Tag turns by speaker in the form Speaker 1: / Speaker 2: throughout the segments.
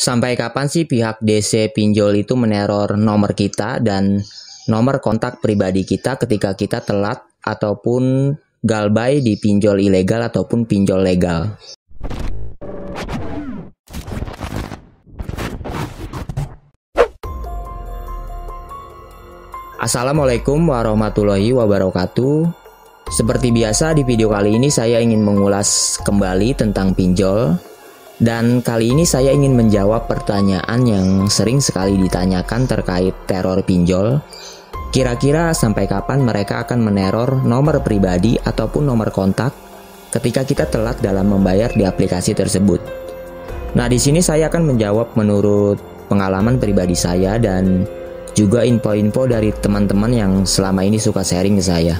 Speaker 1: Sampai kapan sih pihak DC pinjol itu meneror nomor kita dan nomor kontak pribadi kita ketika kita telat ataupun galbay di pinjol ilegal ataupun pinjol legal? Assalamualaikum warahmatullahi wabarakatuh. Seperti biasa di video kali ini saya ingin mengulas kembali tentang pinjol. Dan kali ini saya ingin menjawab pertanyaan yang sering sekali ditanyakan terkait teror pinjol. Kira-kira sampai kapan mereka akan meneror nomor pribadi ataupun nomor kontak ketika kita telat dalam membayar di aplikasi tersebut? Nah, di sini saya akan menjawab menurut pengalaman pribadi saya dan juga info-info dari teman-teman yang selama ini suka sharing ke saya.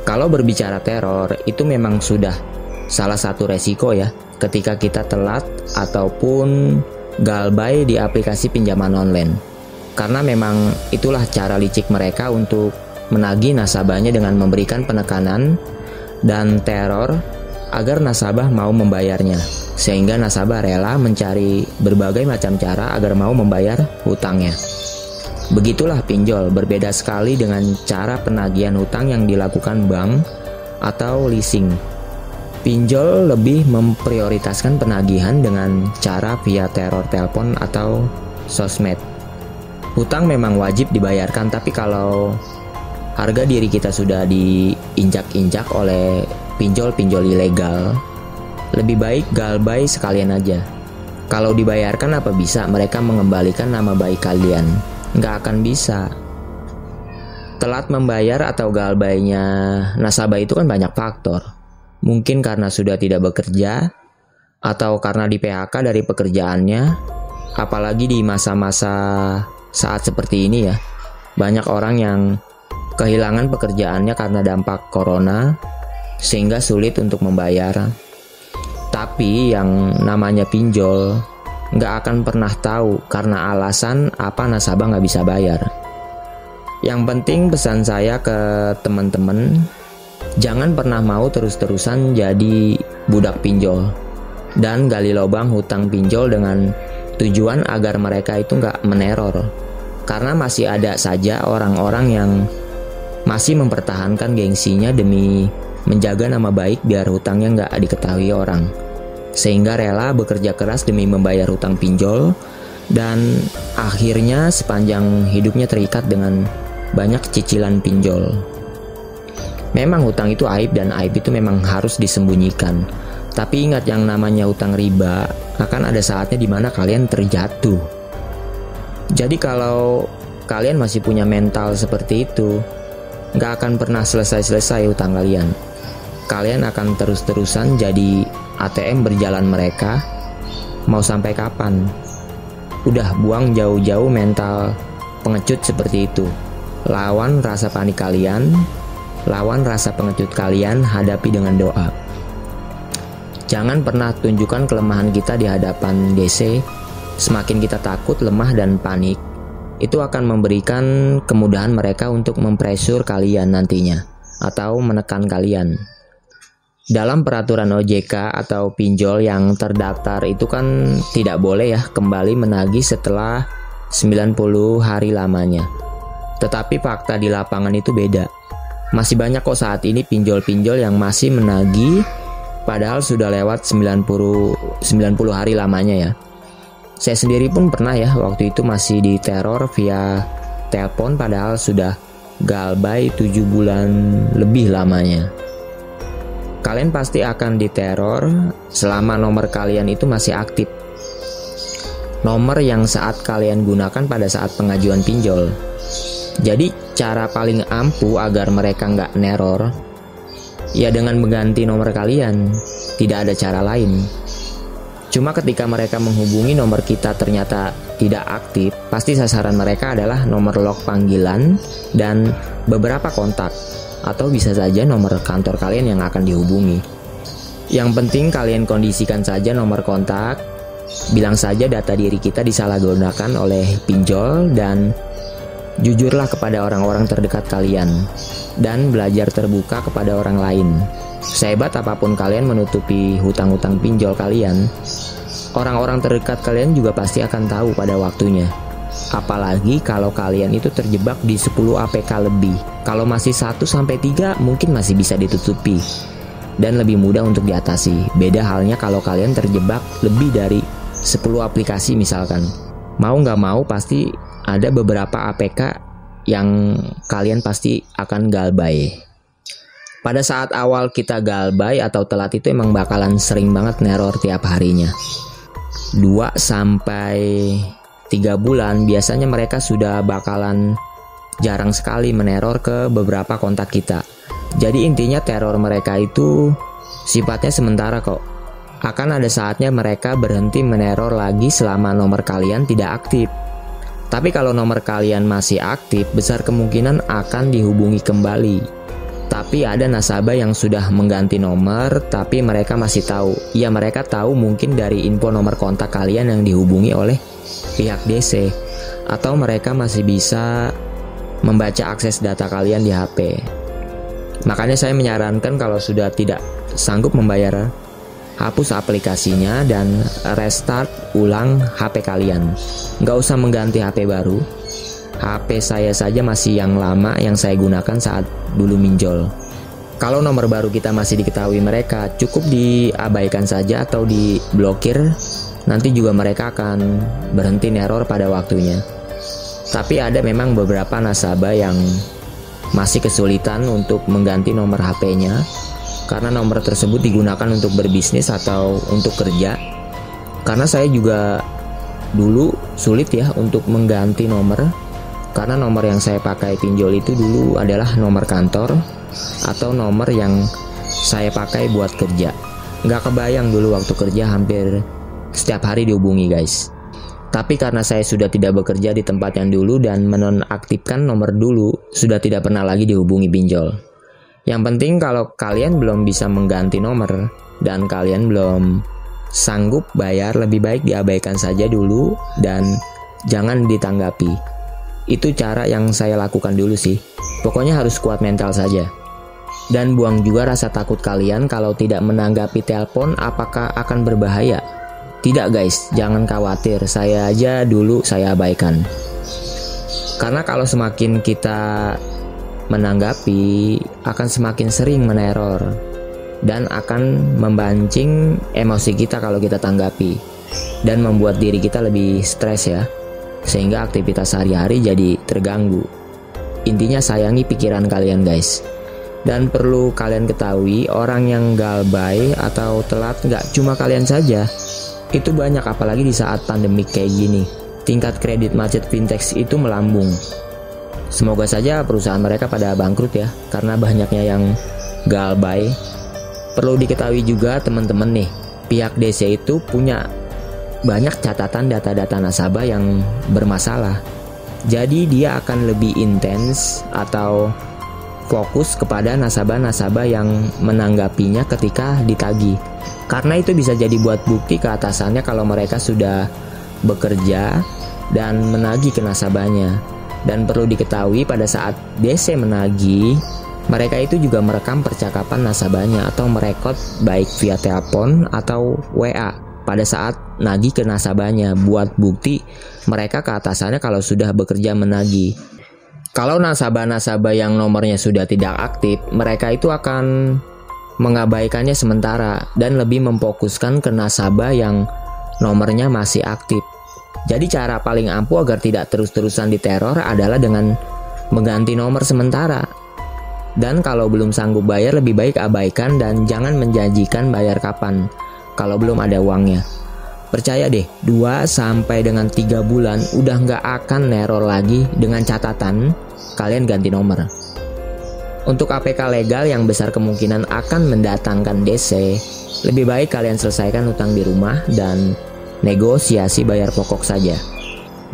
Speaker 1: Kalau berbicara teror, itu memang sudah salah satu resiko ya, ketika kita telat ataupun galbay di aplikasi pinjaman online. Karena memang itulah cara licik mereka untuk menagih nasabahnya dengan memberikan penekanan dan teror agar nasabah mau membayarnya, sehingga nasabah rela mencari berbagai macam cara agar mau membayar hutangnya. Begitulah pinjol, berbeda sekali dengan cara penagihan hutang yang dilakukan bank atau leasing. Pinjol lebih memprioritaskan penagihan dengan cara via teror telepon atau sosmed. Hutang memang wajib dibayarkan, tapi kalau harga diri kita sudah diinjak-injak oleh pinjol-pinjol ilegal, lebih baik galbay sekalian aja. Kalau dibayarkan apa bisa mereka mengembalikan nama baik kalian? Nggak akan bisa. Telat membayar atau galbaynya nasabah itu kan banyak faktor. Mungkin karena sudah tidak bekerja, atau karena di PHK dari pekerjaannya. Apalagi di masa-masa saat seperti ini ya, banyak orang yang kehilangan pekerjaannya karena dampak corona, sehingga sulit untuk membayar. Tapi yang namanya pinjol nggak akan pernah tahu karena alasan apa nasabah nggak bisa bayar. Yang penting pesan saya ke teman-teman, jangan pernah mau terus-terusan jadi budak pinjol dan gali lubang hutang pinjol dengan tujuan agar mereka itu nggak meneror. Karena masih ada saja orang-orang yang masih mempertahankan gengsinya demi menjaga nama baik biar hutangnya nggak diketahui orang, sehingga rela bekerja keras demi membayar hutang pinjol dan akhirnya sepanjang hidupnya terikat dengan banyak cicilan pinjol. Memang hutang itu aib dan aib itu memang harus disembunyikan. Tapi ingat, yang namanya hutang riba akan ada saatnya dimana kalian terjatuh. Jadi kalau kalian masih punya mental seperti itu, gak akan pernah selesai-selesai hutang kalian. Kalian akan terus-terusan jadi ATM berjalan mereka. Mau sampai kapan? Udah buang jauh-jauh mental pengecut seperti itu. Lawan rasa panik kalian, lawan rasa pengecut kalian, hadapi dengan doa. Jangan pernah tunjukkan kelemahan kita di hadapan DC. Semakin kita takut, lemah, dan panik, itu akan memberikan kemudahan mereka untuk mempresur kalian nantinya atau menekan kalian. Dalam peraturan OJK atau pinjol yang terdaftar itu kan tidak boleh ya kembali menagih setelah 90 hari lamanya. Tetapi fakta di lapangan itu beda. Masih banyak kok saat ini pinjol-pinjol yang masih menagih padahal sudah lewat 90 hari lamanya ya. Saya sendiri pun pernah ya waktu itu masih diteror via telepon padahal sudah galbay 7 bulan lebih lamanya. Kalian pasti akan diteror selama nomor kalian itu masih aktif. Nomor yang saat kalian gunakan pada saat pengajuan pinjol. Jadi cara paling ampuh agar mereka nggak neror, ya dengan mengganti nomor kalian. Tidak ada cara lain. Cuma ketika mereka menghubungi nomor kita ternyata tidak aktif, pasti sasaran mereka adalah nomor log panggilan dan beberapa kontak, atau bisa saja nomor kantor kalian yang akan dihubungi. Yang penting kalian kondisikan saja nomor kontak, bilang saja data diri kita disalahgunakan oleh pinjol, dan jujurlah kepada orang-orang terdekat kalian, dan belajar terbuka kepada orang lain. Sehebat apapun kalian menutupi hutang-hutang pinjol kalian, orang-orang terdekat kalian juga pasti akan tahu pada waktunya. Apalagi kalau kalian itu terjebak di 10 APK lebih. Kalau masih 1-3 mungkin masih bisa ditutupi dan lebih mudah untuk diatasi. Beda halnya kalau kalian terjebak lebih dari 10 aplikasi misalkan. Mau nggak mau pasti ada beberapa APK yang kalian pasti akan galbay. Pada saat awal kita galbay atau telat itu emang bakalan sering banget neror tiap harinya. 2-3 bulan biasanya mereka sudah bakalan jarang sekali meneror ke beberapa kontak kita. Jadi intinya teror mereka itu sifatnya sementara kok. Akan ada saatnya mereka berhenti meneror lagi selama nomor kalian tidak aktif. Tapi kalau nomor kalian masih aktif, besar kemungkinan akan dihubungi kembali. Tapi ada nasabah yang sudah mengganti nomor, tapi mereka masih tahu. Ya mereka tahu mungkin dari info nomor kontak kalian yang dihubungi oleh pihak DC. Atau mereka masih bisa membaca akses data kalian di HP. Makanya saya menyarankan kalau sudah tidak sanggup membayar, hapus aplikasinya dan restart ulang HP kalian. Nggak usah mengganti HP baru. HP saya saja masih yang lama yang saya gunakan saat dulu minjol. Kalau nomor baru kita masih diketahui mereka, cukup diabaikan saja atau diblokir. Nanti juga mereka akan berhenti neror pada waktunya. Tapi ada memang beberapa nasabah yang masih kesulitan untuk mengganti nomor HP-nya karena nomor tersebut digunakan untuk berbisnis atau untuk kerja. Karena saya juga dulu sulit ya untuk mengganti nomor, karena nomor yang saya pakai pinjol itu dulu adalah nomor kantor atau nomor yang saya pakai buat kerja. Nggak kebayang dulu waktu kerja hampir setiap hari dihubungi guys. Tapi karena saya sudah tidak bekerja di tempat yang dulu dan menonaktifkan nomor dulu, sudah tidak pernah lagi dihubungi pinjol. Yang penting kalau kalian belum bisa mengganti nomor dan kalian belum sanggup bayar, lebih baik diabaikan saja dulu dan jangan ditanggapi. Itu cara yang saya lakukan dulu sih. Pokoknya harus kuat mental saja. Dan buang juga rasa takut kalian kalau tidak menanggapi telepon apakah akan berbahaya. Tidak guys, jangan khawatir. Saya aja dulu saya abaikan. Karena kalau semakin kita menanggapi akan semakin sering meneror dan akan membancing emosi kita kalau kita tanggapi dan membuat diri kita lebih stres ya, sehingga aktivitas sehari-hari jadi terganggu. Intinya sayangi pikiran kalian guys. Dan perlu kalian ketahui, orang yang galbay atau telat nggak cuma kalian saja. Itu banyak, apalagi di saat pandemi kayak gini. Tingkat kredit macet fintech itu melambung. Semoga saja perusahaan mereka pada bangkrut ya, karena banyaknya yang galbay. Perlu diketahui juga teman-teman nih, pihak DC itu punya banyak catatan data-data nasabah yang bermasalah. Jadi dia akan lebih intens atau fokus kepada nasabah-nasabah yang menanggapinya ketika ditagih. Karena itu bisa jadi buat bukti ke atasannya kalau mereka sudah bekerja dan menagih ke nasabahnya. Dan perlu diketahui pada saat DC menagih, mereka itu juga merekam percakapan nasabahnya atau merekod baik via telepon atau WA pada saat nagih ke nasabahnya, buat bukti mereka ke atasannya kalau sudah bekerja menagih. Kalau nasabah-nasabah yang nomornya sudah tidak aktif, mereka itu akan mengabaikannya sementara dan lebih memfokuskan ke nasabah yang nomornya masih aktif. Jadi cara paling ampuh agar tidak terus-terusan diteror adalah dengan mengganti nomor sementara. Dan kalau belum sanggup bayar, lebih baik abaikan dan jangan menjanjikan bayar kapan kalau belum ada uangnya. Percaya deh, 2-3 bulan udah nggak akan neror lagi dengan catatan kalian ganti nomor. Untuk APK legal yang besar kemungkinan akan mendatangkan DC, lebih baik kalian selesaikan utang di rumah dan negosiasi bayar pokok saja.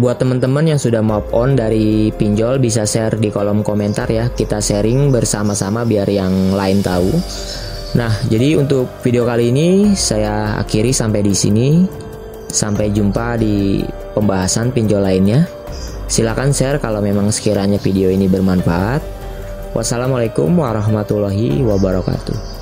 Speaker 1: Buat teman-teman yang sudah move on dari pinjol, bisa share di kolom komentar ya. Kita sharing bersama-sama biar yang lain tahu. Nah, jadi untuk video kali ini saya akhiri sampai di sini. Sampai jumpa di pembahasan pinjol lainnya. Silakan share kalau memang sekiranya video ini bermanfaat. Wassalamualaikum warahmatullahi wabarakatuh.